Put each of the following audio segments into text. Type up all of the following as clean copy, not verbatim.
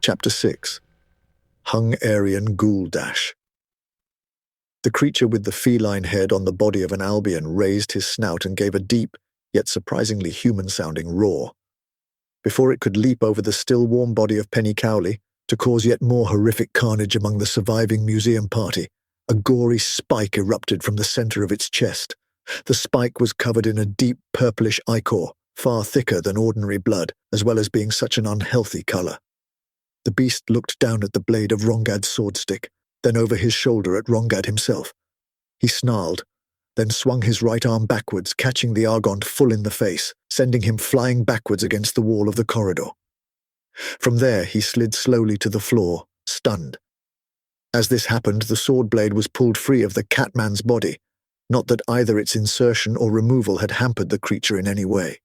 Chapter 6. Hungarian Ghoul Dash. The creature with the feline head on the body of an Albion raised his snout and gave a deep, yet surprisingly human-sounding roar. Before it could leap over the still warm body of Penny Cowley to cause yet more horrific carnage among the surviving museum party, a gory spike erupted from the center of its chest. The spike was covered in a deep purplish ichor, far thicker than ordinary blood, as well as being such an unhealthy color. The beast looked down at the blade of Rongad's swordstick, then over his shoulder at Rongad himself. He snarled, then swung his right arm backwards, catching the Argont full in the face, sending him flying backwards against the wall of the corridor. From there he slid slowly to the floor, stunned. As this happened, the sword blade was pulled free of the Catman's body, not that either its insertion or removal had hampered the creature in any way.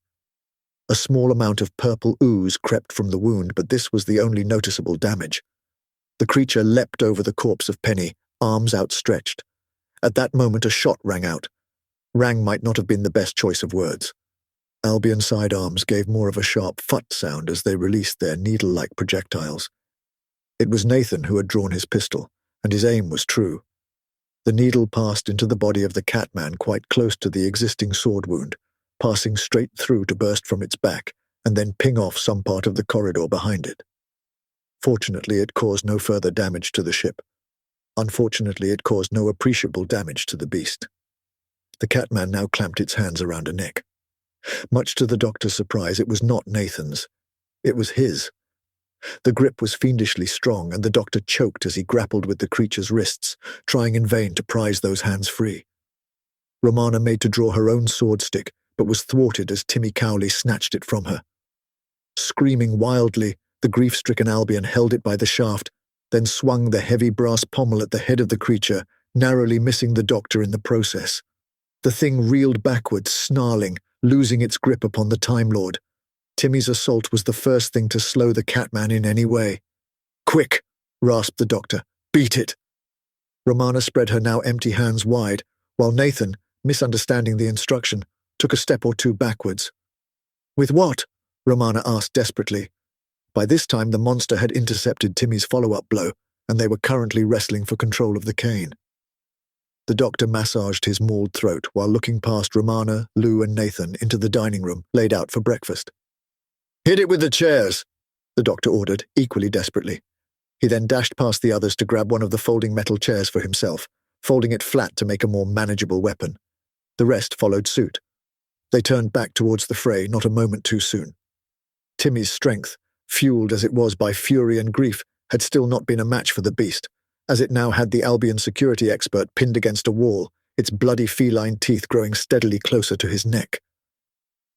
A small amount of purple ooze crept from the wound, but this was the only noticeable damage. The creature leapt over the corpse of Penny, arms outstretched. At that moment a shot rang out. Rang might not have been the best choice of words. Albion's sidearms gave more of a sharp phut sound as they released their needle-like projectiles. It was Nathan who had drawn his pistol, and his aim was true. The needle passed into the body of the Catman quite close to the existing sword wound, passing straight through to burst from its back, and then ping off some part of the corridor behind it. Fortunately, it caused no further damage to the ship. Unfortunately, it caused no appreciable damage to the beast. The Catman now clamped its hands around a neck. Much to the doctor's surprise, it was not Nathan's. It was his. The grip was fiendishly strong, and the doctor choked as he grappled with the creature's wrists, trying in vain to prise those hands free. Romana made to draw her own sword stick, but was thwarted as Timmy Cowley snatched it from her. Screaming wildly, the grief-stricken Albion held it by the shaft, then swung the heavy brass pommel at the head of the creature, narrowly missing the doctor in the process. The thing reeled backwards, snarling, losing its grip upon the Time Lord. Timmy's assault was the first thing to slow the Catman in any way. "Quick!" rasped the doctor. "Beat it!" Romana spread her now empty hands wide, while Nathan, misunderstanding the instruction, took a step or two backwards. "With what?" Romana asked desperately. By this time the monster had intercepted Timmy's follow-up blow, and they were currently wrestling for control of the cane. The doctor massaged his mauled throat while looking past Romana, Lou, and Nathan into the dining room laid out for breakfast. "Hit it with the chairs," the doctor ordered, equally desperately. He then dashed past the others to grab one of the folding metal chairs for himself, folding it flat to make a more manageable weapon. The rest followed suit. They turned back towards the fray not a moment too soon. Timmy's strength, fueled as it was by fury and grief, had still not been a match for the beast, as it now had the Albion security expert pinned against a wall, its bloody feline teeth growing steadily closer to his neck.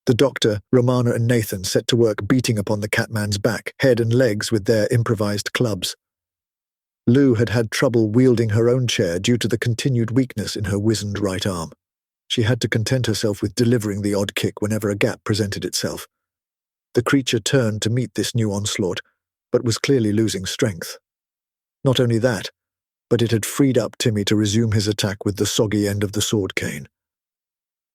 The doctor, Romana, and Nathan set to work beating upon the Catman's back, head and legs with their improvised clubs. Lou had had trouble wielding her own chair due to the continued weakness in her wizened right arm. She had to content herself with delivering the odd kick whenever a gap presented itself. The creature turned to meet this new onslaught, but was clearly losing strength. Not only that, but it had freed up Timmy to resume his attack with the soggy end of the sword cane.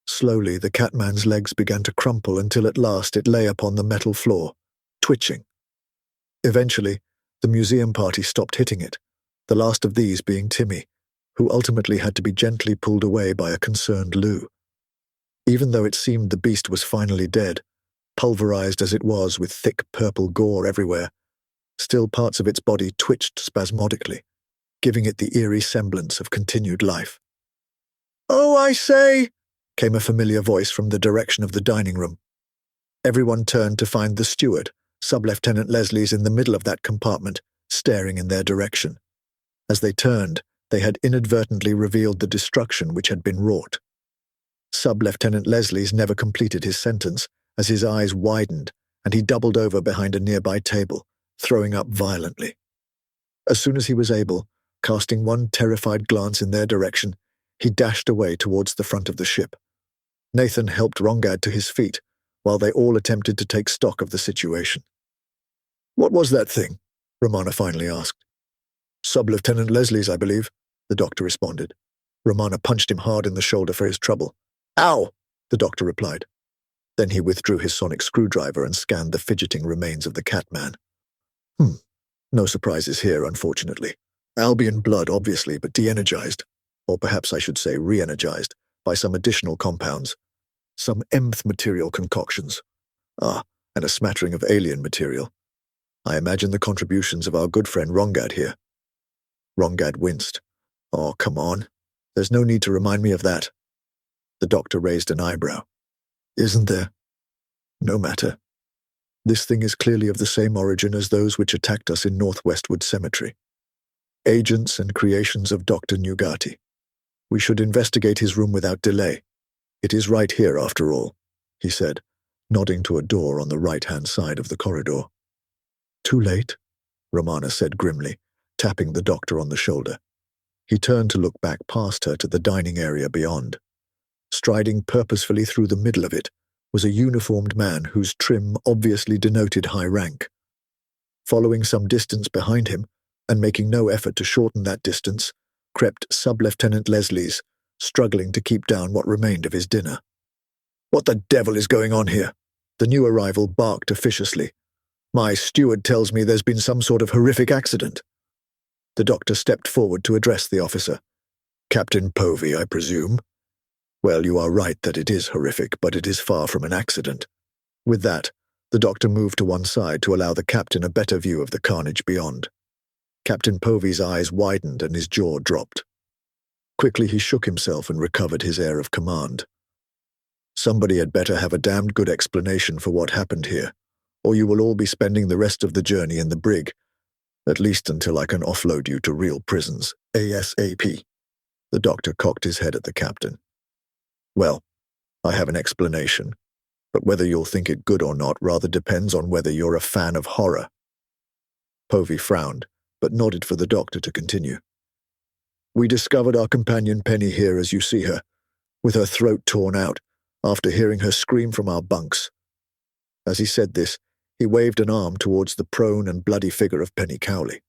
Slowly, the Catman's legs began to crumple until at last it lay upon the metal floor, twitching. Eventually, the museum party stopped hitting it, the last of these being Timmy, who ultimately had to be gently pulled away by a concerned Lou. Even though it seemed the beast was finally dead, pulverized as it was with thick purple gore everywhere, still parts of its body twitched spasmodically, giving it the eerie semblance of continued life. "Oh, I say!" came a familiar voice from the direction of the dining room. Everyone turned to find the steward, Sub-Lieutenant Leslie's in the middle of that compartment, staring in their direction. As they turned, they had inadvertently revealed the destruction which had been wrought. Sub-Lieutenant Leslie's never completed his sentence, as his eyes widened and he doubled over behind a nearby table, throwing up violently. As soon as he was able, casting one terrified glance in their direction, he dashed away towards the front of the ship. Nathan helped Rongad to his feet, while they all attempted to take stock of the situation. "What was that thing?" Romana finally asked. "Sub-Lieutenant Leslie's, I believe," the doctor responded. Romana punched him hard in the shoulder for his trouble. "Ow!" the doctor replied. Then he withdrew his sonic screwdriver and scanned the fidgeting remains of the Catman. No surprises here, unfortunately. Albion blood, obviously, but de-energized, or perhaps I should say re-energized, by some additional compounds. Some nth material concoctions. And a smattering of alien material. I imagine the contributions of our good friend Rongad here. Rongad winced. "Oh, come on. There's no need to remind me of that." The doctor raised an eyebrow. "Isn't there? No matter. This thing is clearly of the same origin as those which attacked us in Northwestwood Cemetery. Agents and creations of Dr. Nugati. We should investigate his room without delay. It is right here, after all," he said, nodding to a door on the right-hand side of the corridor. "Too late," Romana said grimly, tapping the doctor on the shoulder. He turned to look back past her to the dining area beyond. Striding purposefully through the middle of it was a uniformed man whose trim obviously denoted high rank. Following some distance behind him, and making no effort to shorten that distance, crept Sub-Lieutenant Leslie's, struggling to keep down what remained of his dinner. "What the devil is going on here?" The new arrival barked officiously. "My steward tells me there's been some sort of horrific accident." The doctor stepped forward to address the officer. "Captain Povey, I presume?" "Well, you are right that it is horrific, but it is far from an accident." With that, the doctor moved to one side to allow the captain a better view of the carnage beyond. Captain Povey's eyes widened and his jaw dropped. Quickly he shook himself and recovered his air of command. "Somebody had better have a damned good explanation for what happened here, or you will all be spending the rest of the journey in the brig, at least until I can offload you to real prisons, ASAP. The doctor cocked his head at the captain. "Well, I have an explanation, but whether you'll think it good or not rather depends on whether you're a fan of horror." Povey frowned, but nodded for the doctor to continue. "We discovered our companion Penny here as you see her, with her throat torn out, after hearing her scream from our bunks." As he said this, he waved an arm towards the prone and bloody figure of Penny Cowley.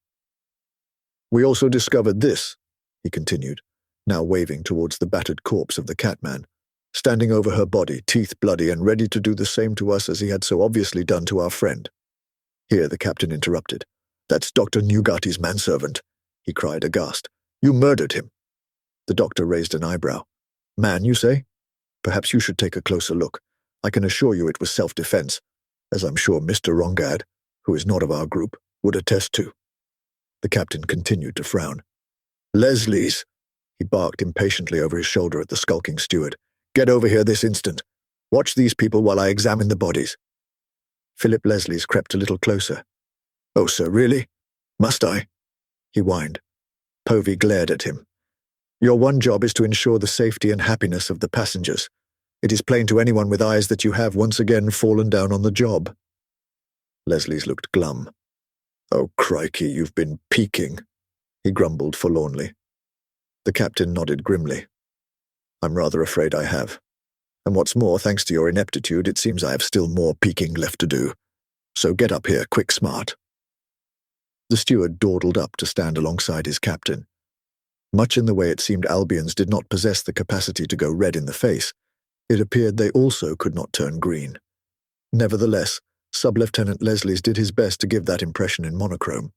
"We also discovered this," he continued, now waving towards the battered corpse of the Catman, standing over her body, teeth bloody and ready to do the same to us as he had so obviously done to our friend. Here the captain interrupted. "That's Dr. Nugati's manservant," he cried, aghast. "You murdered him." The doctor raised an eyebrow. "Man, you say? Perhaps you should take a closer look. I can assure you it was self-defense, as I'm sure Mr. Rongad, who is not of our group, would attest to." The captain continued to frown. "Leslie's," he barked impatiently over his shoulder at the skulking steward. "Get over here this instant. Watch these people while I examine the bodies." Philip Leslie's crept a little closer. "Oh, sir, really? Must I?" he whined. Povey glared at him. "Your one job is to ensure the safety and happiness of the passengers. It is plain to anyone with eyes that you have once again fallen down on the job." Leslie's looked glum. "Oh, crikey, you've been peeking," he grumbled forlornly. The captain nodded grimly. "I'm rather afraid I have. And what's more, thanks to your ineptitude, it seems I have still more peeking left to do. So get up here, quick smart." The steward dawdled up to stand alongside his captain. Much in the way it seemed Albions did not possess the capacity to go red in the face, it appeared they also could not turn green. Nevertheless, Sub-Lieutenant Leslie's did his best to give that impression in monochrome.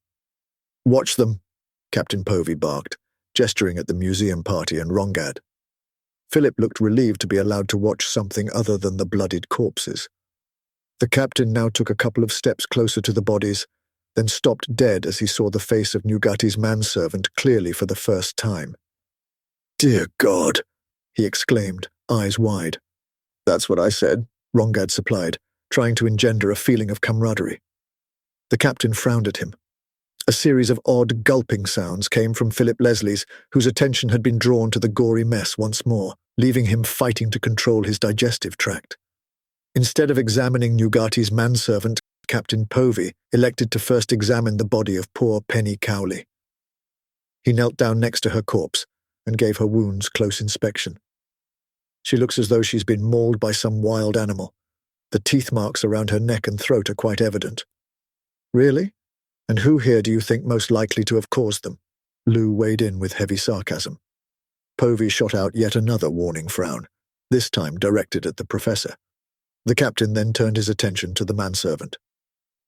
"Watch them," Captain Povey barked, gesturing at the museum party and Rongad. Philip looked relieved to be allowed to watch something other than the bloodied corpses. The captain now took a couple of steps closer to the bodies, then stopped dead as he saw the face of Nugati's manservant clearly for the first time. "Dear God!" he exclaimed, eyes wide. "That's what I said," Rongad supplied, trying to engender a feeling of camaraderie. The captain frowned at him. A series of odd gulping sounds came from Philip Leslie's, whose attention had been drawn to the gory mess once more, leaving him fighting to control his digestive tract. Instead of examining Nugati's manservant, Captain Povey elected to first examine the body of poor Penny Cowley. He knelt down next to her corpse and gave her wounds close inspection. She looks as though she's been mauled by some wild animal. The teeth marks around her neck and throat are quite evident. Really? And who here do you think most likely to have caused them? Lou weighed in with heavy sarcasm. Povey shot out yet another warning frown, this time directed at the professor. The captain then turned his attention to the manservant.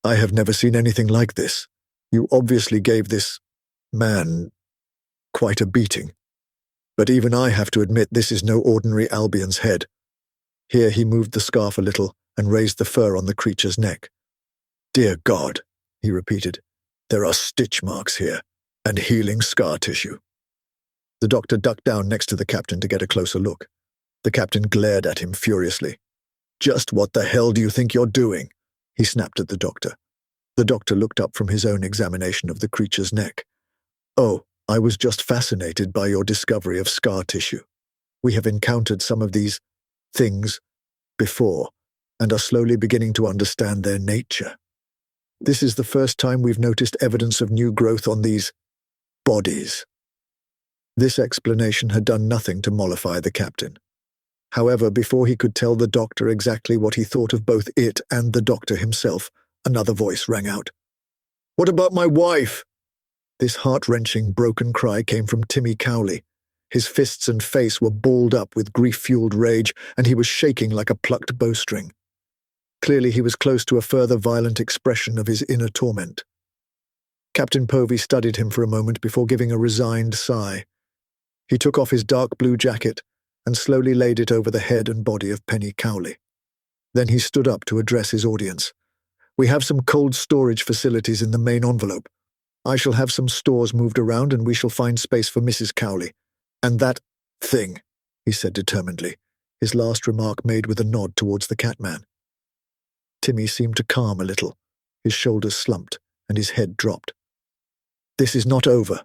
I have never seen anything like this. You obviously gave this man quite a beating. But even I have to admit this is no ordinary Albion's head. Here he moved the scarf a little and raised the fur on the creature's neck. Dear God, he repeated, there are stitch marks here, and healing scar tissue. The doctor ducked down next to the captain to get a closer look. The captain glared at him furiously. Just what the hell do you think you're doing? He snapped at the doctor. The doctor looked up from his own examination of the creature's neck. Oh, I was just fascinated by your discovery of scar tissue. We have encountered some of these things before, and are slowly beginning to understand their nature. This is the first time we've noticed evidence of new growth on these bodies. This explanation had done nothing to mollify the captain. However, before he could tell the doctor exactly what he thought of both it and the doctor himself, another voice rang out. What about my wife? This heart-wrenching, broken cry came from Timmy Cowley. His fists and face were balled up with grief-fueled rage, and he was shaking like a plucked bowstring. Clearly he was close to a further violent expression of his inner torment. Captain Povey studied him for a moment before giving a resigned sigh. He took off his dark blue jacket and slowly laid it over the head and body of Penny Cowley. Then he stood up to address his audience. We have some cold storage facilities in the main envelope. I shall have some stores moved around and we shall find space for Mrs. Cowley. And that thing, he said determinedly, his last remark made with a nod towards the Catman. Timmy seemed to calm a little. His shoulders slumped and his head dropped. This is not over,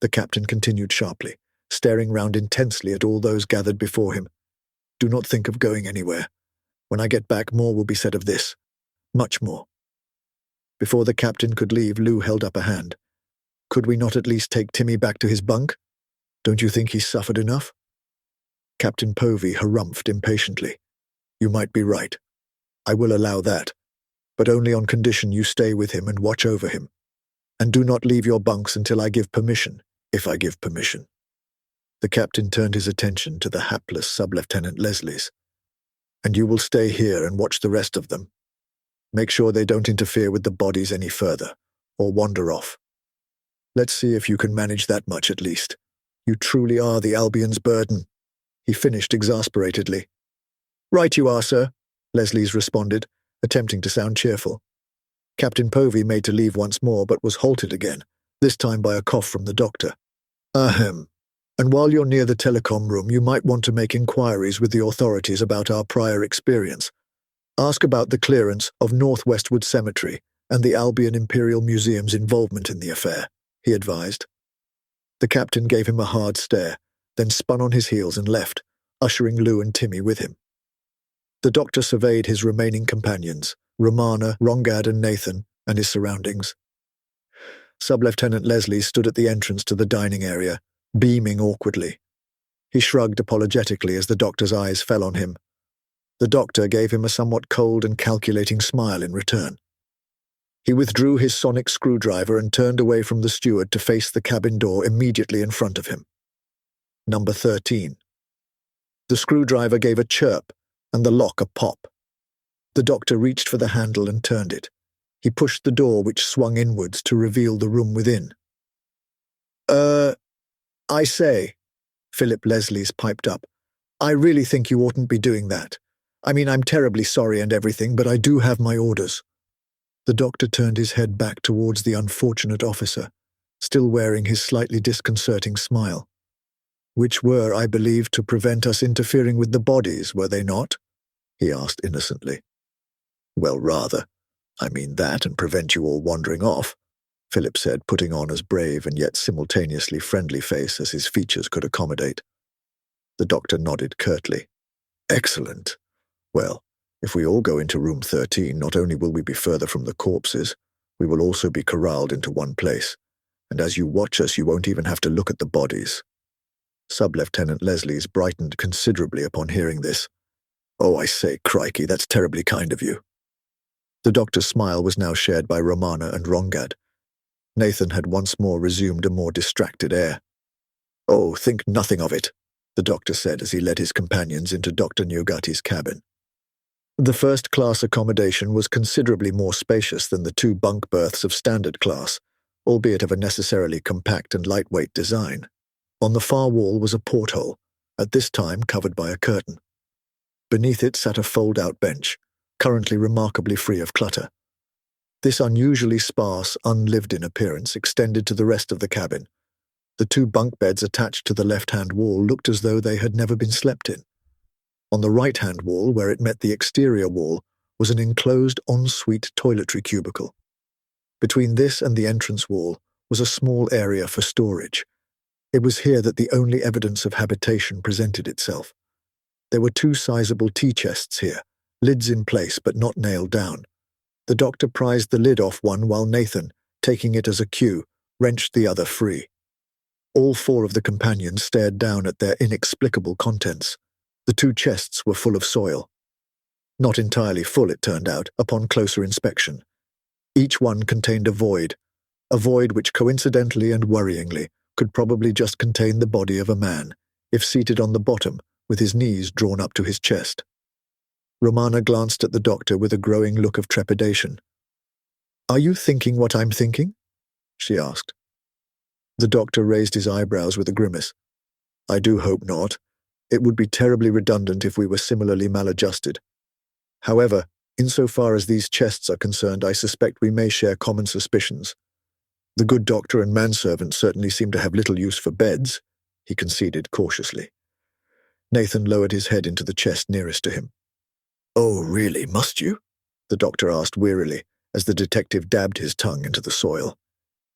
the captain continued sharply, staring round intensely at all those gathered before him. Do not think of going anywhere. When I get back, more will be said of this. Much more. Before the captain could leave, Lou held up a hand. Could we not at least take Timmy back to his bunk? Don't you think he's suffered enough? Captain Povey harumphed impatiently. You might be right. I will allow that, but only on condition you stay with him and watch over him. And do not leave your bunks until I give permission, if I give permission. The captain turned his attention to the hapless Sub-Lieutenant Leslie's. And you will stay here and watch the rest of them. Make sure they don't interfere with the bodies any further, or wander off. Let's see if you can manage that much at least. You truly are the Albion's burden, he finished exasperatedly. Right you are, sir, Leslie's responded, attempting to sound cheerful. Captain Povey made to leave once more, but was halted again, this time by a cough from the doctor. Ahem. And while you're near the telecom room, you might want to make inquiries with the authorities about our prior experience. Ask about the clearance of North Westwood Cemetery and the Albion Imperial Museum's involvement in the affair, he advised. The captain gave him a hard stare, then spun on his heels and left, ushering Lou and Timmy with him. The doctor surveyed his remaining companions, Romana, Rongad and Nathan, and his surroundings. Sub-Lieutenant Leslie stood at the entrance to the dining area, beaming awkwardly. He shrugged apologetically as the doctor's eyes fell on him. The doctor gave him a somewhat cold and calculating smile in return. He withdrew his sonic screwdriver and turned away from the steward to face the cabin door immediately in front of him. Number 13. The screwdriver gave a chirp, and the lock a pop. The doctor reached for the handle and turned it. He pushed the door, which swung inwards to reveal the room within. I say, Philip Leslie's piped up. I really think you oughtn't be doing that. I mean, I'm terribly sorry and everything, but I do have my orders. The doctor turned his head back towards the unfortunate officer, still wearing his slightly disconcerting smile. Which were, I believe, to prevent us interfering with the bodies, were they not? He asked innocently. Well, rather. I mean that and prevent you all wandering off, Philip said, putting on as brave and yet simultaneously friendly face as his features could accommodate. The doctor nodded curtly. Excellent. Well, if we all go into room 13, not only will we be further from the corpses, we will also be corralled into one place. And as you watch us, you won't even have to look at the bodies. Sub-Lieutenant Leslie's brightened considerably upon hearing this. Oh, I say, crikey, that's terribly kind of you. The doctor's smile was now shared by Romana and Rongad. Nathan had once more resumed a more distracted air. Oh, think nothing of it, the doctor said as he led his companions into Dr. Nugati's cabin. The first-class accommodation was considerably more spacious than the 2 bunk berths of standard class, albeit of a necessarily compact and lightweight design. On the far wall was a porthole, at this time covered by a curtain. Beneath it sat a fold-out bench, currently remarkably free of clutter. This unusually sparse, unlived-in appearance extended to the rest of the cabin. The 2 bunk beds attached to the left-hand wall looked as though they had never been slept in. On the right-hand wall, where it met the exterior wall, was an enclosed ensuite toiletry cubicle. Between this and the entrance wall was a small area for storage. It was here that the only evidence of habitation presented itself. There were 2 sizable tea chests here, lids in place but not nailed down. The doctor prized the lid off one while Nathan, taking it as a cue, wrenched the other free. All 4 of the companions stared down at their inexplicable contents. The 2 chests were full of soil. Not entirely full, it turned out, upon closer inspection. Each one contained a void which coincidentally and worryingly could probably just contain the body of a man, if seated on the bottom, with his knees drawn up to his chest. Romana glanced at the doctor with a growing look of trepidation. "Are you thinking what I'm thinking?" she asked. The doctor raised his eyebrows with a grimace. "I do hope not. It would be terribly redundant if we were similarly maladjusted. However, insofar as these chests are concerned, I suspect we may share common suspicions. The good doctor and manservant certainly seem to have little use for beds," he conceded cautiously. Nathan lowered his head into the chest nearest to him. "Oh, really, must you?" the doctor asked wearily, as the detective dabbed his tongue into the soil.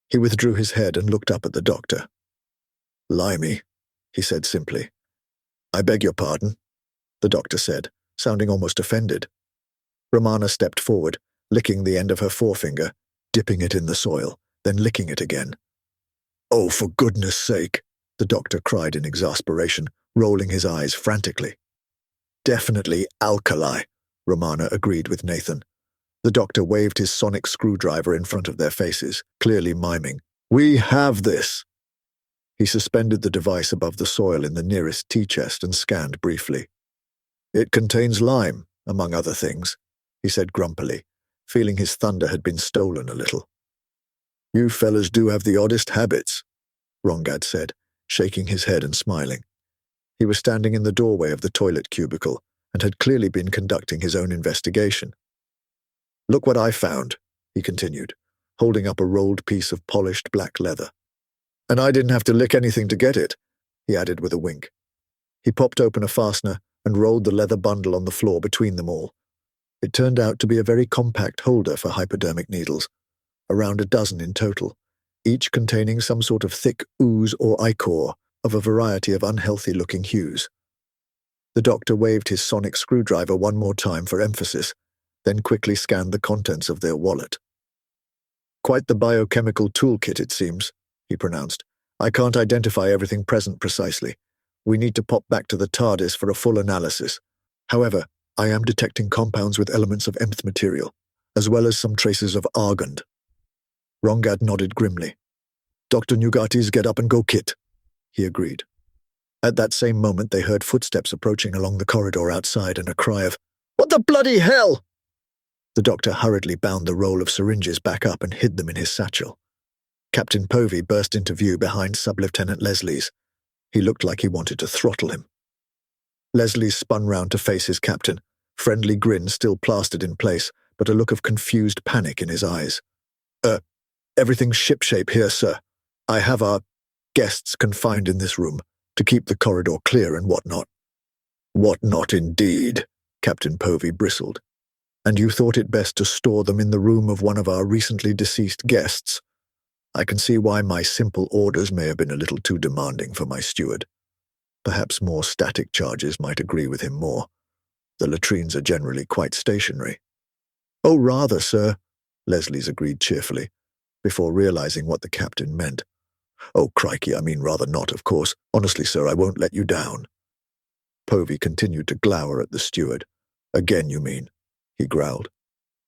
He withdrew his head and looked up at the doctor. "Limey," he said simply. "I beg your pardon," the doctor said, sounding almost offended. Romana stepped forward, licking the end of her forefinger, dipping it in the soil, then licking it again. "Oh, for goodness sake," the doctor cried in exasperation, rolling his eyes frantically. "Definitely alkali," Romana agreed with Nathan. The doctor waved his sonic screwdriver in front of their faces, clearly miming. "We have this." He suspended the device above the soil in the nearest tea chest and scanned briefly. "It contains lime, among other things," he said grumpily, feeling his thunder had been stolen a little. "You fellas do have the oddest habits," Rongad said, shaking his head and smiling. He was standing in the doorway of the toilet cubicle and had clearly been conducting his own investigation. "Look what I found," he continued, holding up a rolled piece of polished black leather. "And I didn't have to lick anything to get it," he added with a wink. He popped open a fastener and rolled the leather bundle on the floor between them all. It turned out to be a very compact holder for hypodermic needles, around a dozen in total, each containing some sort of thick ooze or ichor of a variety of unhealthy-looking hues. The doctor waved his sonic screwdriver one more time for emphasis, then quickly scanned the contents of their wallet. "Quite the biochemical toolkit, it seems," he pronounced. "I can't identify everything present precisely. We need to pop back to the TARDIS for a full analysis. However, I am detecting compounds with elements of nth material, as well as some traces of argand." Rongad nodded grimly. "Dr. Nugati's get up and go kit," he agreed. At that same moment they heard footsteps approaching along the corridor outside and a cry of, "What the bloody hell?" The doctor hurriedly bound the roll of syringes back up and hid them in his satchel. Captain Povey burst into view behind Sub-Lieutenant Leslie's. He looked like he wanted to throttle him. Leslie spun round to face his captain, friendly grin still plastered in place, but a look of confused panic in his eyes. Everything's shipshape here, sir. I have our guests confined in this room to keep the corridor clear and whatnot." "Whatnot indeed," Captain Povey bristled. "And you thought it best to store them in the room of one of our recently deceased guests?" I can see why my simple orders may have been a little too demanding for my steward. Perhaps more static charges might agree with him more. The latrines are generally quite stationary. Oh, rather, sir, Leslie's agreed cheerfully, before realizing what the captain meant. Oh, crikey, I mean rather not, of course. Honestly, sir, I won't let you down. Povey continued to glower at the steward. Again, you mean? He growled.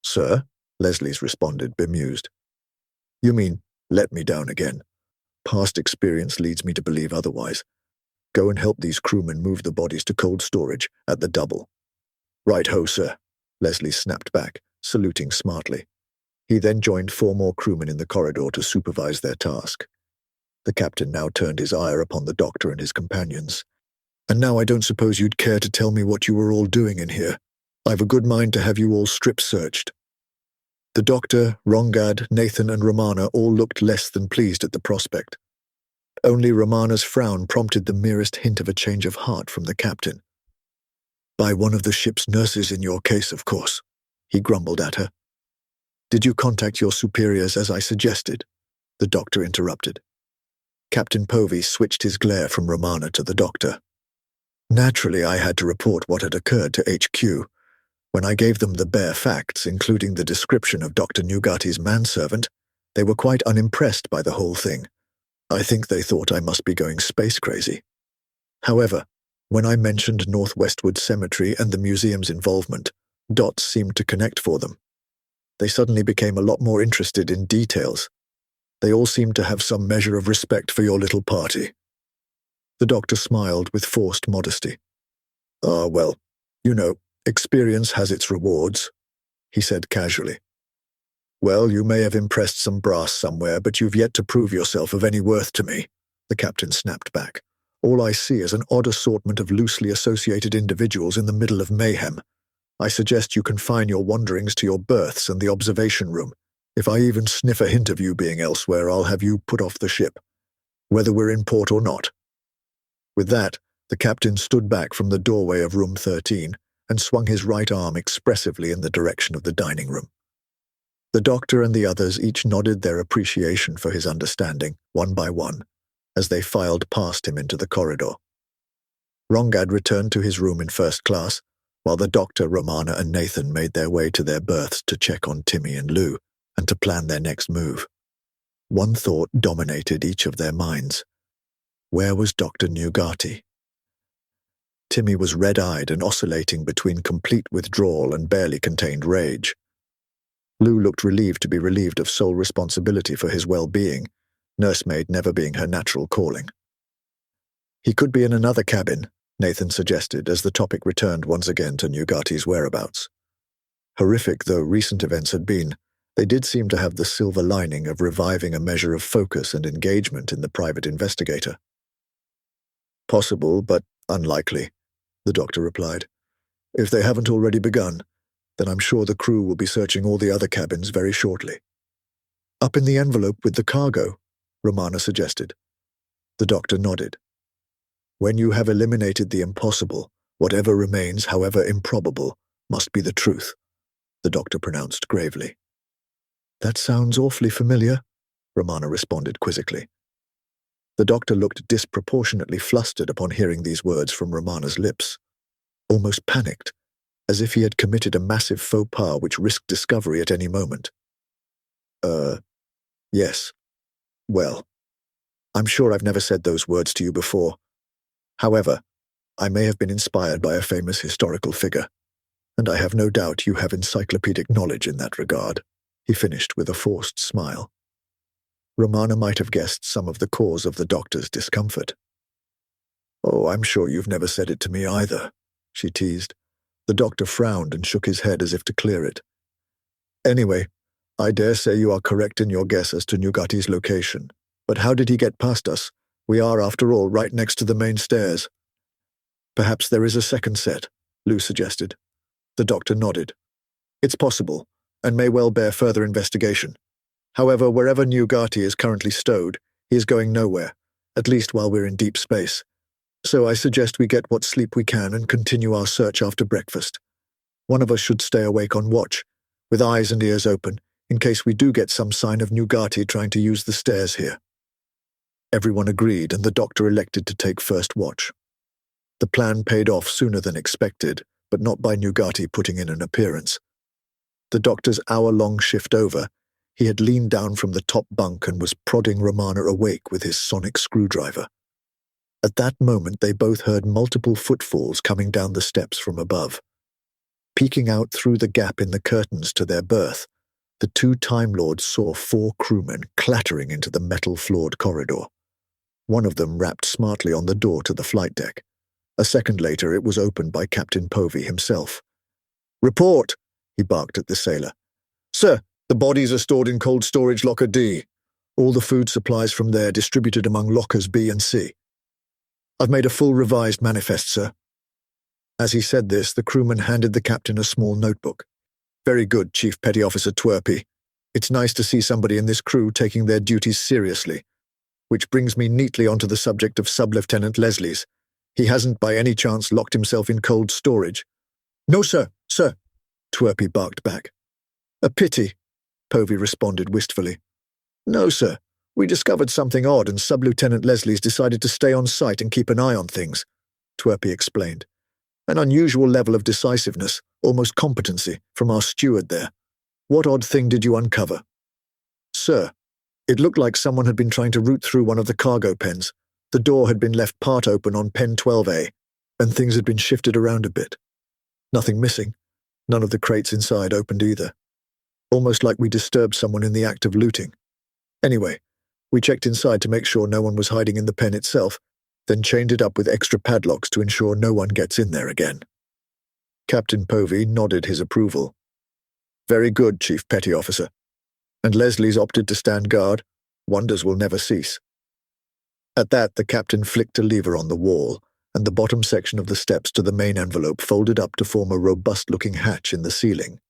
Sir? Leslie's responded, bemused. You mean, let me down again. Past experience leads me to believe otherwise. Go and help these crewmen move the bodies to cold storage at the double. Right-ho, sir, Leslie snapped back, saluting smartly. He then joined 4 more crewmen in the corridor to supervise their task. The captain now turned his ire upon the doctor and his companions. And now I don't suppose you'd care to tell me what you were all doing in here. I've a good mind to have you all strip-searched. The doctor, Rongad, Nathan, and Romana all looked less than pleased at the prospect. Only Romana's frown prompted the merest hint of a change of heart from the captain. By one of the ship's nurses in your case, of course, he grumbled at her. Did you contact your superiors as I suggested? The doctor interrupted. Captain Povey switched his glare from Romana to the doctor. Naturally, I had to report what had occurred to HQ. When I gave them the bare facts, including the description of Dr. Nugati's manservant, they were quite unimpressed by the whole thing. I think they thought I must be going space crazy. However, when I mentioned Northwestwood Cemetery and the museum's involvement, dots seemed to connect for them. They suddenly became a lot more interested in details. They all seemed to have some measure of respect for your little party. The doctor smiled with forced modesty. Ah, well, you know, experience has its rewards, he said casually. Well, you may have impressed some brass somewhere, but you've yet to prove yourself of any worth to me, the captain snapped back. All I see is an odd assortment of loosely associated individuals in the middle of mayhem. I suggest you confine your wanderings to your berths and the observation room. If I even sniff a hint of you being elsewhere, I'll have you put off the ship, whether we're in port or not. With that, the captain stood back from the doorway of room 13 and swung his right arm expressively in the direction of the dining room. The doctor and the others each nodded their appreciation for his understanding, one by one, as they filed past him into the corridor. Rongad returned to his room in first class, while the doctor, Romana, and Nathan made their way to their berths to check on Timmy and Lou and to plan their next move. One thought dominated each of their minds. Where was Dr. Nugati? Timmy was red-eyed and oscillating between complete withdrawal and barely contained rage. Lou looked relieved to be relieved of sole responsibility for his well-being, nursemaid never being her natural calling. He could be in another cabin, Nathan suggested as the topic returned once again to Nugati's whereabouts. Horrific though recent events had been, they did seem to have the silver lining of reviving a measure of focus and engagement in the private investigator. Possible, but unlikely, the doctor replied. If they haven't already begun, then I'm sure the crew will be searching all the other cabins very shortly. Up in the envelope with the cargo, Romana suggested. The doctor nodded. When you have eliminated the impossible, whatever remains, however improbable, must be the truth, the doctor pronounced gravely. That sounds awfully familiar, Romana responded quizzically. The doctor looked disproportionately flustered upon hearing these words from Romana's lips, almost panicked, as if he had committed a massive faux pas which risked discovery at any moment. Yes. Well, I'm sure I've never said those words to you before. However, I may have been inspired by a famous historical figure, and I have no doubt you have encyclopedic knowledge in that regard, he finished with a forced smile. Romana might have guessed some of the cause of the doctor's discomfort. Oh, I'm sure you've never said it to me either, she teased. The doctor frowned and shook his head as if to clear it. Anyway, I dare say you are correct in your guess as to Nugati's location. But how did he get past us? We are, after all, right next to the main stairs. Perhaps there is a second set, Lou suggested. The doctor nodded. It's possible, and may well bear further investigation. However, wherever Nugati is currently stowed, he is going nowhere, at least while we're in deep space. So I suggest we get what sleep we can and continue our search after breakfast. One of us should stay awake on watch, with eyes and ears open, in case we do get some sign of Nugati trying to use the stairs here." Everyone agreed, and the doctor elected to take first watch. The plan paid off sooner than expected, but not by Nugati putting in an appearance. The doctor's hour-long shift over, he had leaned down from the top bunk and was prodding Romana awake with his sonic screwdriver. At that moment, they both heard multiple footfalls coming down the steps from above. Peeking out through the gap in the curtains to their berth, the two Time Lords saw 4 crewmen clattering into the metal-floored corridor. One of them rapped smartly on the door to the flight deck. A second later, it was opened by Captain Povey himself. "Report," he barked at the sailor. "Sir, the bodies are stored in cold storage locker D. All the food supplies from there distributed among lockers B and C. I've made a full revised manifest, sir." As he said this, the crewman handed the captain a small notebook. "Very good, Chief Petty Officer Twerpy. It's nice to see somebody in this crew taking their duties seriously. Which brings me neatly onto the subject of Sub-Lieutenant Leslie's. He hasn't by any chance locked himself in cold storage." "No, sir, sir," Twerpy barked back. "A pity," Povey responded wistfully. "No, sir. We discovered something odd and Sub-Lieutenant Leslie's decided to stay on site and keep an eye on things," Twerpy explained. "An unusual level of decisiveness, almost competency, from our steward there. What odd thing did you uncover?" "Sir, it looked like someone had been trying to root through one of the cargo pens. The door had been left part open on pen 12A, and things had been shifted around a bit. Nothing missing. None of the crates inside opened either. Almost like we disturbed someone in the act of looting. Anyway, we checked inside to make sure no one was hiding in the pen itself, then chained it up with extra padlocks to ensure no one gets in there again." Captain Povey nodded his approval. "Very good, Chief Petty Officer. And Leslie's opted to stand guard. Wonders will never cease." At that, the captain flicked a lever on the wall, and the bottom section of the steps to the main envelope folded up to form a robust-looking hatch in the ceiling.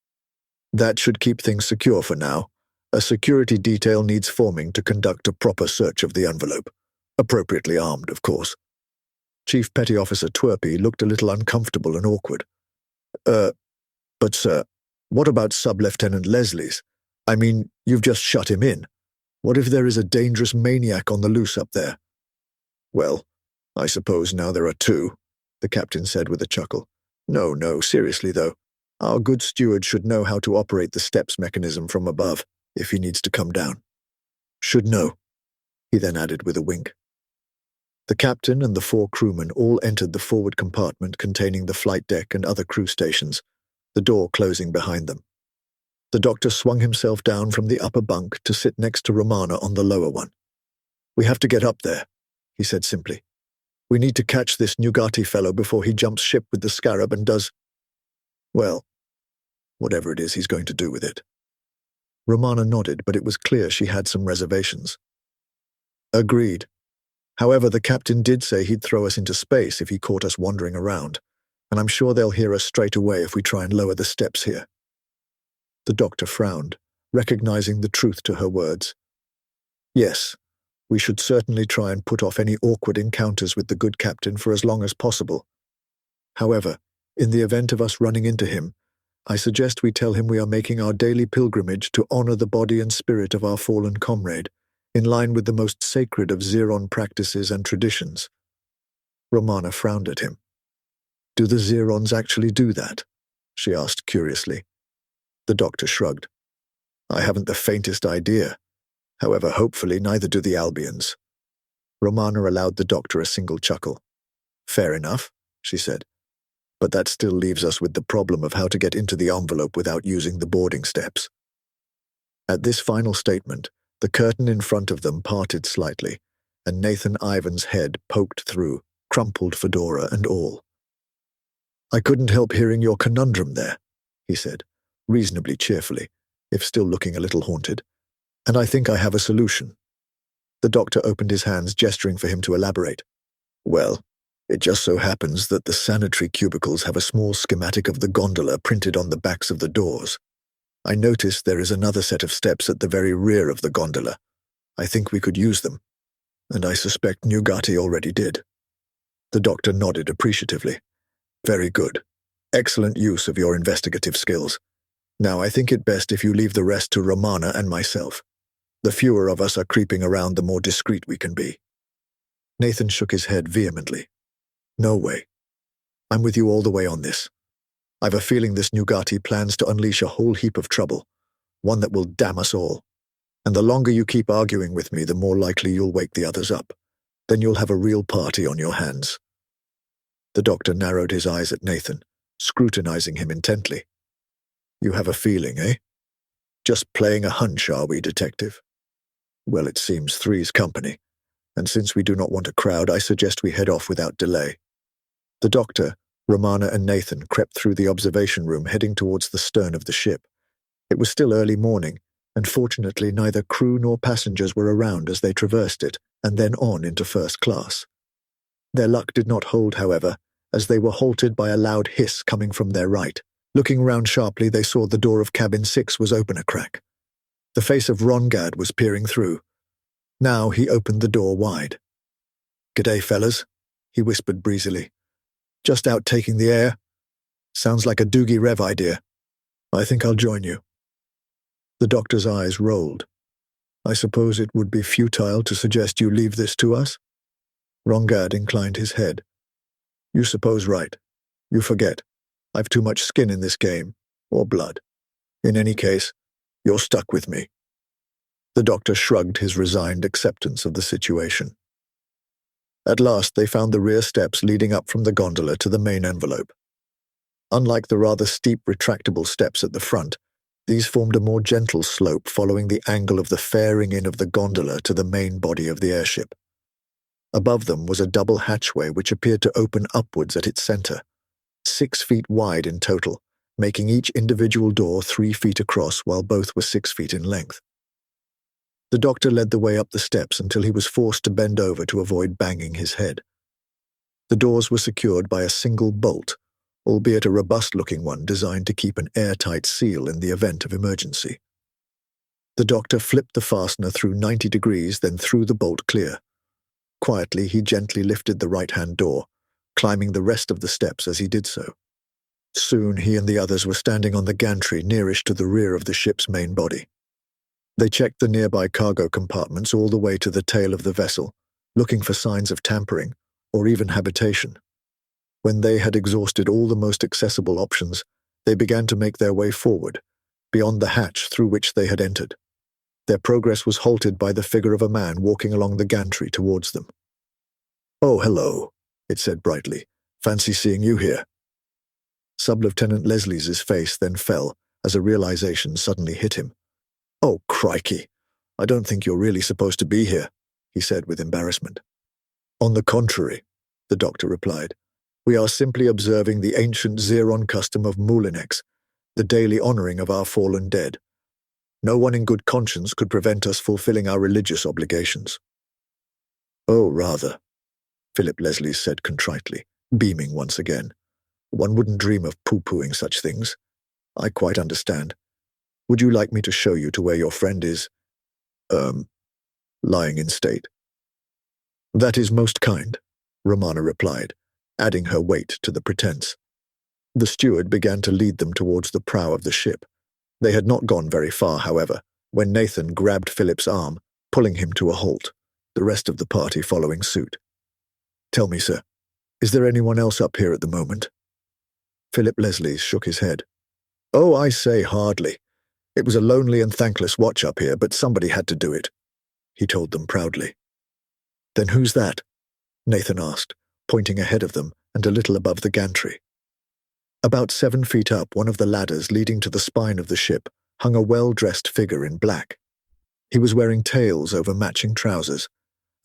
"That should keep things secure for now. A security detail needs forming to conduct a proper search of the envelope. Appropriately armed, of course." Chief Petty Officer Twerpy looked a little uncomfortable and awkward. But sir, what about Sub-Lieutenant Leslie's? I mean, you've just shut him in. What if there is a dangerous maniac on the loose up there?" "Well, I suppose now there are 2, the captain said with a chuckle. No, seriously though. Our good steward should know how to operate the steps mechanism from above, if he needs to come down. Should know," he then added with a wink. The captain and the 4 crewmen all entered the forward compartment containing the flight deck and other crew stations, the door closing behind them. The doctor swung himself down from the upper bunk to sit next to Romana on the lower one. "We have to get up there," he said simply. "We need to catch this Nugati fellow before he jumps ship with the Scarab and does, well, whatever it is he's going to do with it." Romana nodded, but it was clear she had some reservations. "Agreed. However, the captain did say he'd throw us into space if he caught us wandering around, and I'm sure they'll hear us straight away if we try and lower the steps here." The doctor frowned, recognizing the truth to her words. "Yes, we should certainly try and put off any awkward encounters with the good captain for as long as possible. However, in the event of us running into him, I suggest we tell him we are making our daily pilgrimage to honor the body and spirit of our fallen comrade, in line with the most sacred of Xeron practices and traditions." Romana frowned at him. "Do the Xerons actually do that?" she asked curiously. The doctor shrugged. "I haven't the faintest idea. However, hopefully neither do the Albions." Romana allowed the doctor a single chuckle. "Fair enough," she said. "But that still leaves us with the problem of how to get into the envelope without using the boarding steps." At this final statement, the curtain in front of them parted slightly, and Nathan Ivan's head poked through, crumpled fedora and all. "I couldn't help hearing your conundrum there," he said, reasonably cheerfully, if still looking a little haunted. "And I think I have a solution." The doctor opened his hands, gesturing for him to elaborate. "Well, it just so happens that the sanitary cubicles have a small schematic of the gondola printed on the backs of the doors. I noticed there is another set of steps at the very rear of the gondola. I think we could use them, and I suspect Nugati already did." The doctor nodded appreciatively. "Very good. Excellent use of your investigative skills. Now I think it best if you leave the rest to Romana and myself. The fewer of us are creeping around, the more discreet we can be." Nathan shook his head vehemently. "No way. I'm with you all the way on this. I've a feeling this Nugati plans to unleash a whole heap of trouble, one that will damn us all. And the longer you keep arguing with me, the more likely you'll wake the others up. Then you'll have a real party on your hands." The doctor narrowed his eyes at Nathan, scrutinizing him intently. "You have a feeling, eh? Just playing a hunch, are we, detective? Well, it seems three's company, and since we do not want a crowd, I suggest we head off without delay." The doctor, Romana, and Nathan crept through the observation room, heading towards the stern of the ship. It was still early morning, and fortunately neither crew nor passengers were around as they traversed it, and then on into first class. Their luck did not hold, however, as they were halted by a loud hiss coming from their right. Looking round sharply, they saw the door of cabin 6 was open a crack. The face of Rongad was peering through. Now he opened the door wide. "G'day, fellas," he whispered breezily. "Just out taking the air? Sounds like a Doogie Rev idea. I think I'll join you." The doctor's eyes rolled. "I suppose it would be futile to suggest you leave this to us?" Rongad inclined his head. "You suppose right. You forget. I've too much skin in this game, or blood. In any case, you're stuck with me." The doctor shrugged his resigned acceptance of the situation. At last they found the rear steps leading up from the gondola to the main envelope. Unlike the rather steep retractable steps at the front, these formed a more gentle slope following the angle of the fairing in of the gondola to the main body of the airship. Above them was a double hatchway which appeared to open upwards at its center, 6 feet wide in total, making each individual door 3 feet across while both were 6 feet in length. The doctor led the way up the steps until he was forced to bend over to avoid banging his head. The doors were secured by a single bolt, albeit a robust-looking one designed to keep an airtight seal in the event of emergency. The doctor flipped the fastener through 90 degrees, then threw the bolt clear. Quietly, he gently lifted the right-hand door, climbing the rest of the steps as he did so. Soon he and the others were standing on the gantry nearest to the rear of the ship's main body. They checked the nearby cargo compartments all the way to the tail of the vessel, looking for signs of tampering, or even habitation. When they had exhausted all the most accessible options, they began to make their way forward, beyond the hatch through which they had entered. Their progress was halted by the figure of a man walking along the gantry towards them. "Oh, hello," it said brightly. "Fancy seeing you here." Sub-Lieutenant Leslie's face then fell as a realization suddenly hit him. "Oh, crikey, I don't think you're really supposed to be here," he said with embarrassment. "On the contrary," the doctor replied. "We are simply observing the ancient Xeron custom of Moulinex, the daily honoring of our fallen dead. No one in good conscience could prevent us fulfilling our religious obligations." "Oh, rather," Philip Leslie said contritely, beaming once again. "One wouldn't dream of pooh-poohing such things. I quite understand. Would you like me to show you to where your friend is, lying in state?" "That is most kind," Romana replied, adding her weight to the pretense. The steward began to lead them towards the prow of the ship. They had not gone very far, however, when Nathan grabbed Philip's arm, pulling him to a halt, the rest of the party following suit. "Tell me, sir, is there anyone else up here at the moment?" Philip Leslie shook his head. "Oh, I say, hardly. It was a lonely and thankless watch up here, but somebody had to do it," he told them proudly. "Then who's that?" Nathan asked, pointing ahead of them and a little above the gantry. About 7 feet up one of the ladders leading to the spine of the ship hung a well-dressed figure in black. He was wearing tails over matching trousers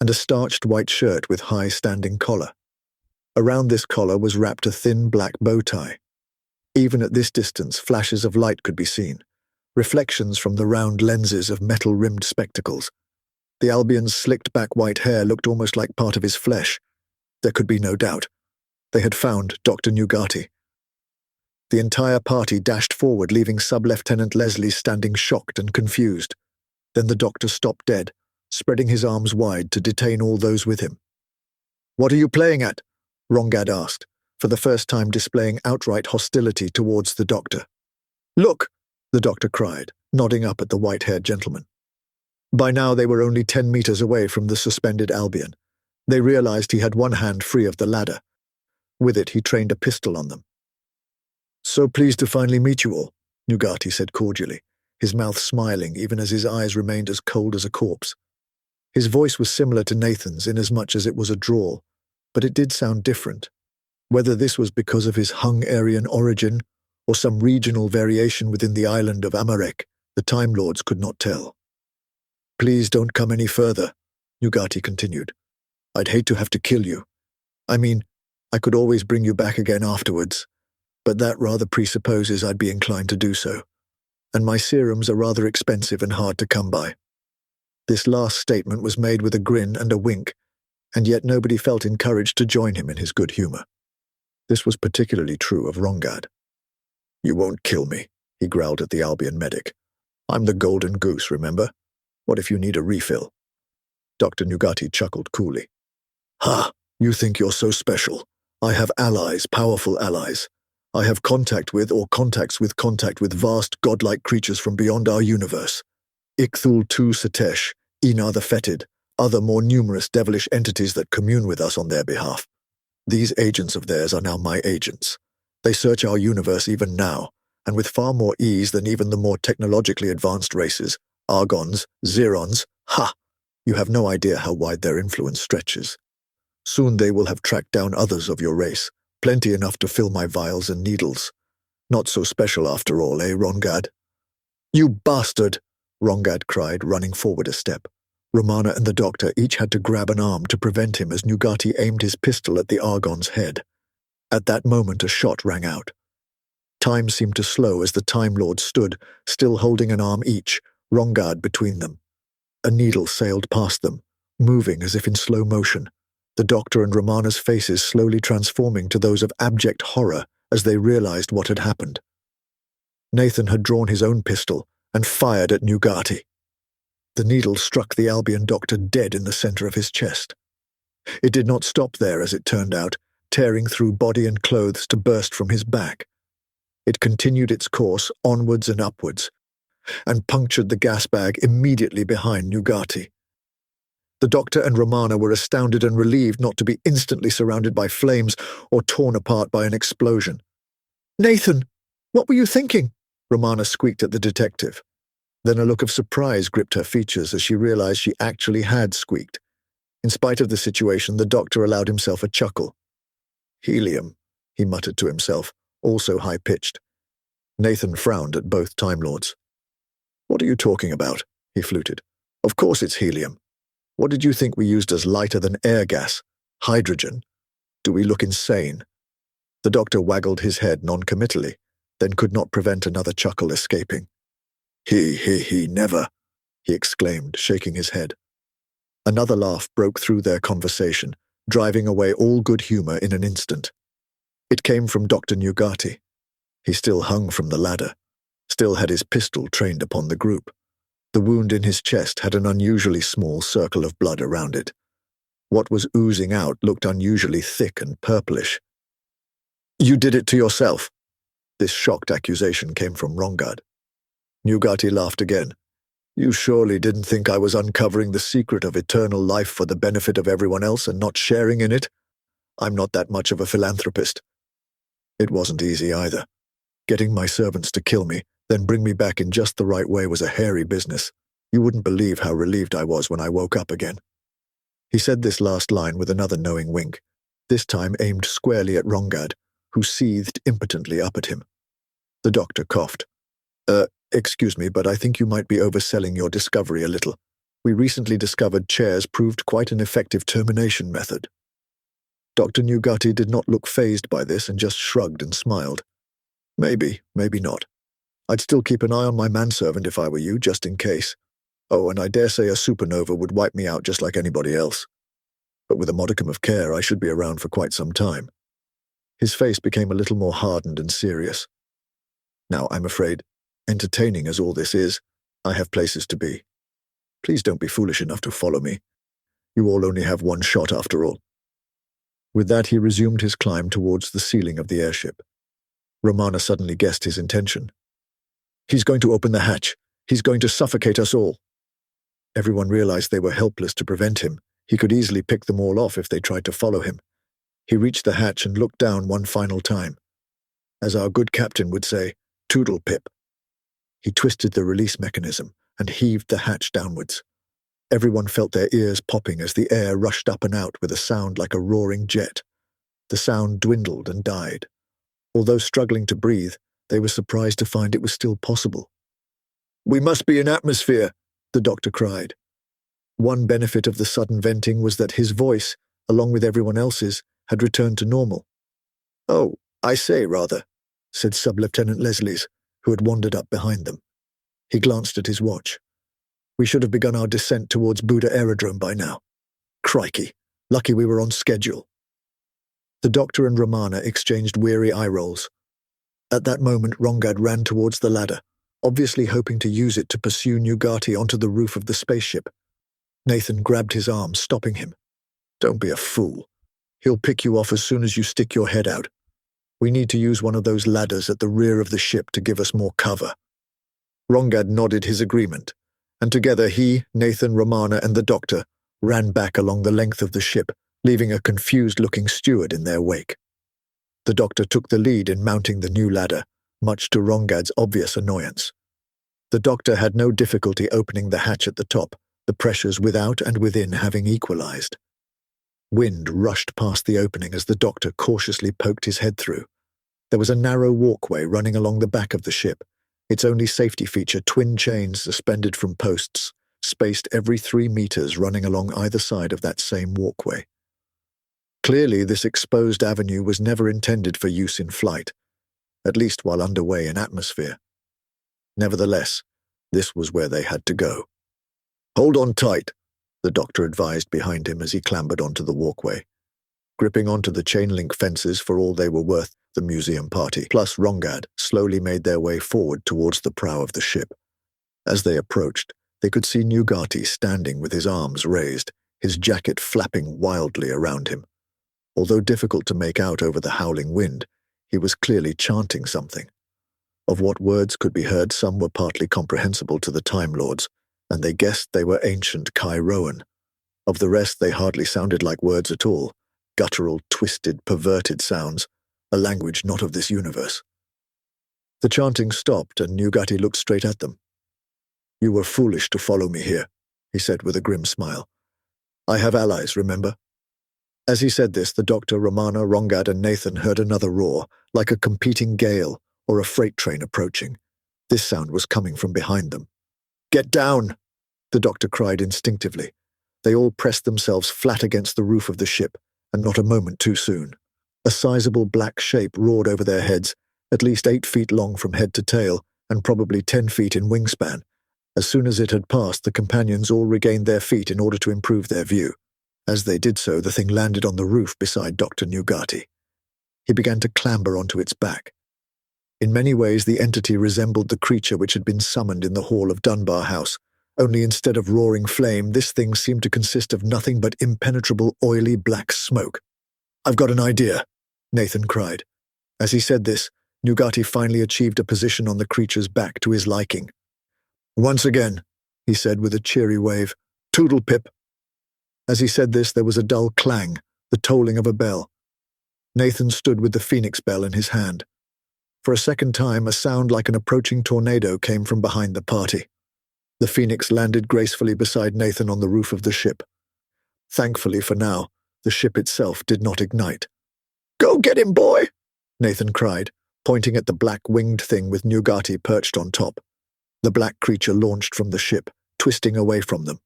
and a starched white shirt with high-standing collar. Around this collar was wrapped a thin black bow tie. Even at this distance, flashes of light could be seen, reflections from the round lenses of metal-rimmed spectacles. The Albion's slicked-back white hair looked almost like part of his flesh. There could be no doubt. They had found Dr. Nugati. The entire party dashed forward, leaving Sub-Lieutenant Leslie standing shocked and confused. Then the doctor stopped dead, spreading his arms wide to detain all those with him. "What are you playing at?" Rongad asked, for the first time displaying outright hostility towards the doctor. "Look!" the doctor cried, nodding up at the white-haired gentleman. By now they were only 10 meters away from the suspended Albion. They realized he had one hand free of the ladder. With it he trained a pistol on them. "So pleased to finally meet you all," Nugati said cordially, his mouth smiling even as his eyes remained as cold as a corpse. His voice was similar to Nathan's inasmuch as it was a drawl, but it did sound different. Whether this was because of his Hungarian origin or some regional variation within the island of Amarek, the Time Lords could not tell. "Please don't come any further," Nugati continued. "I'd hate to have to kill you. I mean, I could always bring you back again afterwards, but that rather presupposes I'd be inclined to do so, and my serums are rather expensive and hard to come by." This last statement was made with a grin and a wink, and yet nobody felt encouraged to join him in his good humor. This was particularly true of Rongad. "You won't kill me," he growled at the Albion medic. "I'm the golden goose, remember? What if you need a refill?" Dr. Nugati chuckled coolly. "Ha, you think you're so special. I have allies, powerful allies. I have contact with or contacts with vast godlike creatures from beyond our universe. Ichthul II Satesh, Ina the Fetid, other more numerous devilish entities that commune with us on their behalf. These agents of theirs are now my agents. They search our universe even now, and with far more ease than even the more technologically advanced races, Argons, Zerons. Ha! You have no idea how wide their influence stretches. Soon they will have tracked down others of your race, plenty enough to fill my vials and needles. Not so special after all, eh, Rongad?" "You bastard!" Rongad cried, running forward a step. Romana and the doctor each had to grab an arm to prevent him as Nugati aimed his pistol at the Argon's head. At that moment a shot rang out. Time seemed to slow as the Time Lords stood, still holding an arm each, Rongad between them. A needle sailed past them, moving as if in slow motion, the doctor and Romana's faces slowly transforming to those of abject horror as they realized what had happened. Nathan had drawn his own pistol and fired at Nugati. The needle struck the Albion doctor dead in the center of his chest. It did not stop there, as it turned out, tearing through body and clothes to burst from his back. It continued its course onwards and upwards, and punctured the gas bag immediately behind Nugati. The doctor and Romana were astounded and relieved not to be instantly surrounded by flames or torn apart by an explosion. "Nathan, what were you thinking?" Romana squeaked at the detective. Then a look of surprise gripped her features as she realized she actually had squeaked. In spite of the situation, the doctor allowed himself a chuckle. "Helium," he muttered to himself, also high-pitched. Nathan frowned at both Time Lords. "What are you talking about?" he fluted. "Of course it's helium. What did you think we used as lighter-than-air gas? Hydrogen? Do we look insane?" The doctor waggled his head non-committally, then could not prevent another chuckle escaping. He, never," he exclaimed, shaking his head. Another laugh broke through their conversation, driving away all good humor in an instant. It came from Dr. Nugati. He still hung from the ladder, still had his pistol trained upon the group. The wound in his chest had an unusually small circle of blood around it. What was oozing out looked unusually thick and purplish. "You did it to yourself." This shocked accusation came from Rongad. Nugati laughed again. "You surely didn't think I was uncovering the secret of eternal life for the benefit of everyone else and not sharing in it? I'm not that much of a philanthropist." It wasn't easy either. Getting my servants to kill me, then bring me back in just the right way was a hairy business. You wouldn't believe how relieved I was when I woke up again. He said this last line with another knowing wink, this time aimed squarely at Rongad, who seethed impotently up at him. The doctor coughed. Excuse me, but I think you might be overselling your discovery a little. We recently discovered chairs proved quite an effective termination method." Dr. Nugati did not look fazed by this and just shrugged and smiled. "Maybe, maybe not. I'd still keep an eye on my manservant if I were you, just in case. Oh, and I dare say a supernova would wipe me out just like anybody else. But with a modicum of care, I should be around for quite some time." His face became a little more hardened and serious. "Now, I'm afraid, entertaining as all this is, I have places to be. Please don't be foolish enough to follow me. You all only have one shot after all." With that, he resumed his climb towards the ceiling of the airship. Romana suddenly guessed his intention. He's going to open the hatch. He's going to suffocate us all. Everyone realized they were helpless to prevent him. He could easily pick them all off if they tried to follow him. He reached the hatch and looked down one final time. As our good captain would say, "Toodle pip." He twisted the release mechanism and heaved the hatch downwards. Everyone felt their ears popping as the air rushed up and out with a sound like a roaring jet. The sound dwindled and died. Although struggling to breathe, they were surprised to find it was still possible. "We must be in atmosphere," the doctor cried. One benefit of the sudden venting was that his voice, along with everyone else's, had returned to normal. "Oh, I say, rather," said Sub-Lieutenant Leslie's, who had wandered up behind them. He glanced at his watch. "We should have begun our descent towards Buda Aerodrome by now. Crikey, lucky we were on schedule." The doctor and Romana exchanged weary eye rolls. At that moment, Rongad ran towards the ladder, obviously hoping to use it to pursue Nugati onto the roof of the spaceship. Nathan grabbed his arm, stopping him. "Don't be a fool. He'll pick you off as soon as you stick your head out. We need to use one of those ladders at the rear of the ship to give us more cover." Rongad nodded his agreement, and together he, Nathan, Romana, and the doctor ran back along the length of the ship, leaving a confused-looking steward in their wake. The doctor took the lead in mounting the new ladder, much to Rongad's obvious annoyance. The doctor had no difficulty opening the hatch at the top, the pressures without and within having equalized. Wind rushed past the opening as the doctor cautiously poked his head through. There was a narrow walkway running along the back of the ship, its only safety feature twin chains suspended from posts, spaced every 3 meters running along either side of that same walkway. Clearly, this exposed avenue was never intended for use in flight, at least while underway in atmosphere. Nevertheless, this was where they had to go. "Hold on tight," the doctor advised behind him as he clambered onto the walkway. Gripping onto the chain-link fences for all they were worth, the museum party, plus Rongad, slowly made their way forward towards the prow of the ship. As they approached, they could see Nugati standing with his arms raised, his jacket flapping wildly around him. Although difficult to make out over the howling wind, he was clearly chanting something. Of what words could be heard, some were partly comprehensible to the Time Lords, and they guessed they were ancient Kairoan. Of the rest, they hardly sounded like words at all, guttural, twisted, perverted sounds, a language not of this universe. The chanting stopped, and Nugati looked straight at them. "You were foolish to follow me here," he said with a grim smile. "I have allies, remember?" As he said this, the doctor, Romana, Rongad, and Nathan heard another roar, like a competing gale or a freight train approaching. This sound was coming from behind them. "Get down!" the doctor cried instinctively. They all pressed themselves flat against the roof of the ship, and not a moment too soon. A sizable black shape roared over their heads, at least 8 feet long from head to tail, and probably 10 feet in wingspan. As soon as it had passed, the companions all regained their feet in order to improve their view. As they did so, the thing landed on the roof beside Dr. Nugati. He began to clamber onto its back. In many ways, the entity resembled the creature which had been summoned in the hall of Dunbar House, only instead of roaring flame, this thing seemed to consist of nothing but impenetrable, oily black smoke. "I've got an idea," Nathan cried. As he said this, Nugati finally achieved a position on the creature's back to his liking. "Once again," he said with a cheery wave, "Toodle pip." As he said this, there was a dull clang, the tolling of a bell. Nathan stood with the phoenix bell in his hand. For a second time, a sound like an approaching tornado came from behind the party. The phoenix landed gracefully beside Nathan on the roof of the ship. Thankfully for now, the ship itself did not ignite. "Go get him, boy!" Nathan cried, pointing at the black-winged thing with Nugati perched on top. The black creature launched from the ship, twisting away from them.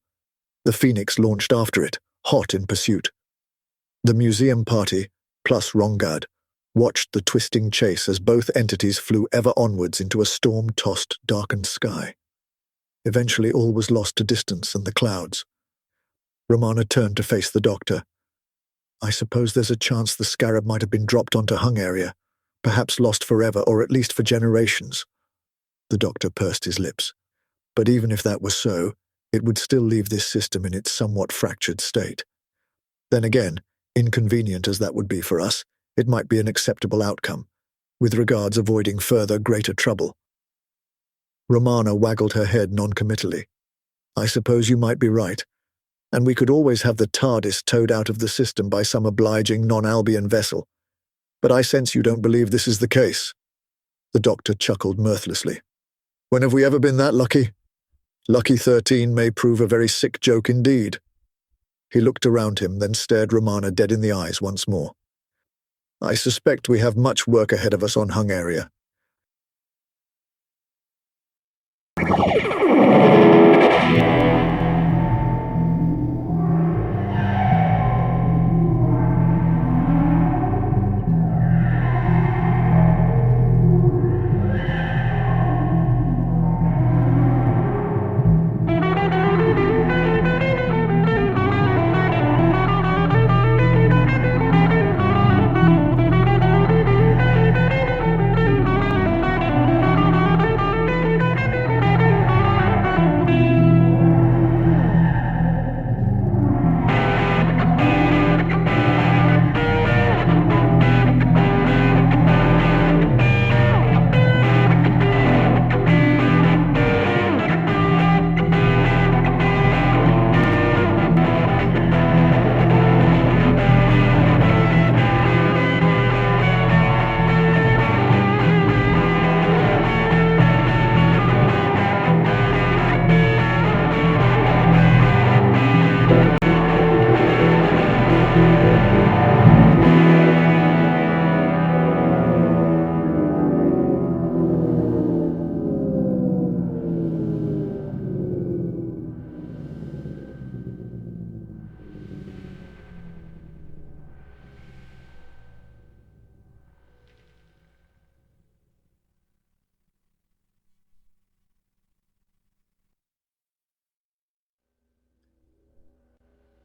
The phoenix launched after it, hot in pursuit. The museum party, plus Rongad, watched the twisting chase as both entities flew ever onwards into a storm-tossed, darkened sky. Eventually all was lost to distance and the clouds. Romana turned to face the doctor. "I suppose there's a chance the scarab might have been dropped onto Hung area, perhaps lost forever or at least for generations." The doctor pursed his lips. "But even if that was so, it would still leave this system in its somewhat fractured state. Then again, inconvenient as that would be for us, it might be an acceptable outcome, with regards avoiding further greater trouble." Romana waggled her head noncommittally. I suppose you might be right, and we could always have the TARDIS towed out of the system by some obliging non-Albion vessel. But I sense you don't believe this is the case. The doctor chuckled mirthlessly. When have we ever been that lucky? Lucky 13 may prove a very sick joke indeed. He looked around him, then stared Romana dead in the eyes once more. I suspect we have much work ahead of us on Hungaria.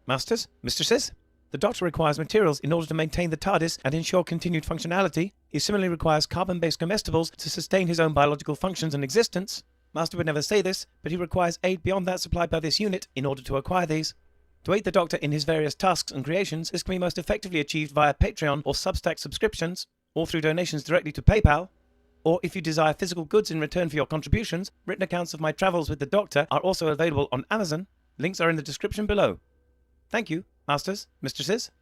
Masters, mistresses, the Doctor requires materials in order to maintain the TARDIS and ensure continued functionality. He similarly requires carbon-based comestibles to sustain his own biological functions and existence. Master would never say this, but he requires aid beyond that supplied by this unit in order to acquire these. To aid the Doctor in his various tasks and creations, this can be most effectively achieved via Patreon or Substack subscriptions, or through donations directly to PayPal. Or if you desire physical goods in return for your contributions, written accounts of my travels with the Doctor are also available on Amazon. Links are in the description below. Thank you, Masters, mistresses.